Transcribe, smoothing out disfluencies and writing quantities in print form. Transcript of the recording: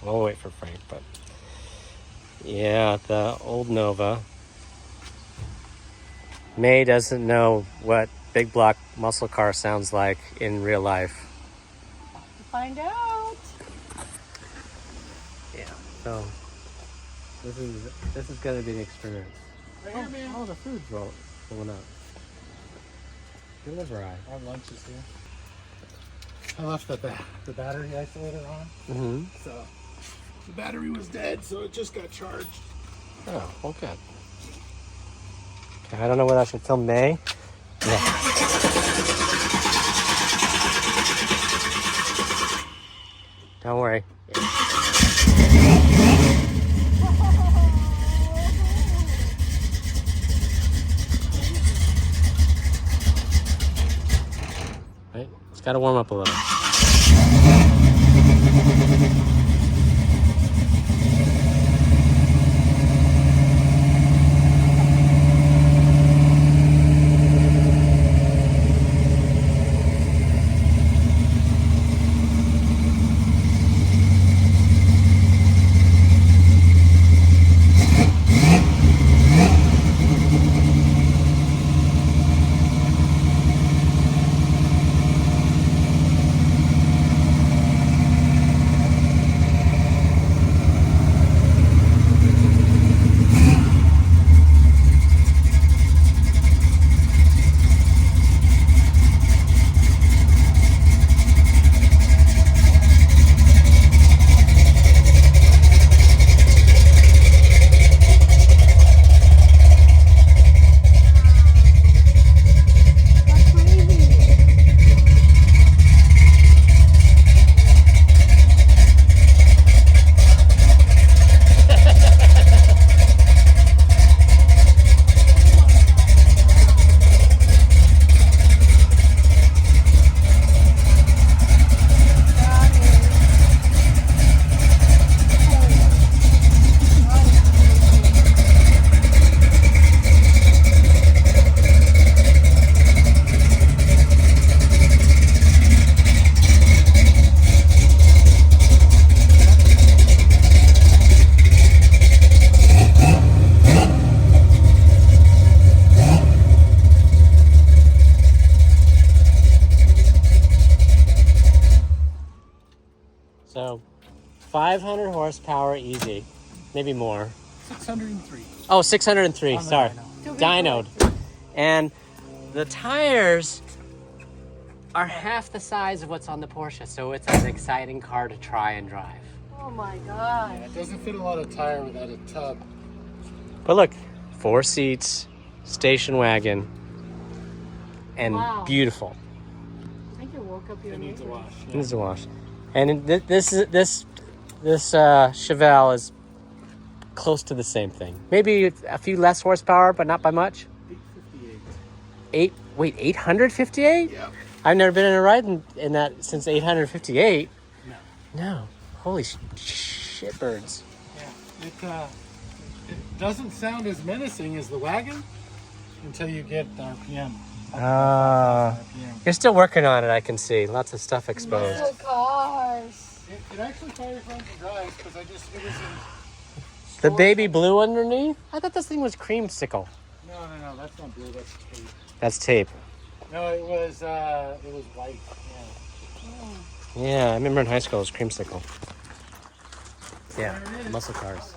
We'll wait for Frank, but yeah, the old Nova. May doesn't know what big block muscle car sounds like in real life. Find out. Yeah, so this is gonna be an experience. Oh, the food's rolling up. Deliver eye. Our lunch is here. I left the battery isolator on. Mm-hmm. So the battery was dead, so it just got charged. Oh, well, good. Okay, I don't know whether I should film May. Yeah. Don't worry. Right? It's got to warm up a little. So 500 horsepower easy, maybe more. 603. Oh, 603, sorry. Dyno. Dynoed. And the tires are half the size of what's on the Porsche, so it's an exciting car to try and drive. Oh my god. Yeah, it doesn't fit a lot of tire without a tub. But look, 4 seats, station wagon, and Wow. beautiful. I think it woke up your It needs a neighbors. wash. It needs a wash. And this Chevelle is close to the same thing. Maybe a few less horsepower, but not by much. 858. 858? Yeah. I've never been in a ride in that since 858. No. Holy shitbirds. Yeah. It doesn't sound as menacing as the wagon until you get the RPM. RPM. You're still working on it, I can see. Lots of stuff exposed. Little cars. It actually fires runs and drives because it was in. The baby blue underneath? I thought this thing was creamsicle. No, that's not blue. That's tape. That's tape. No, it was white. Yeah. Yeah, I remember in high school it was creamsicle. Yeah, muscle cars.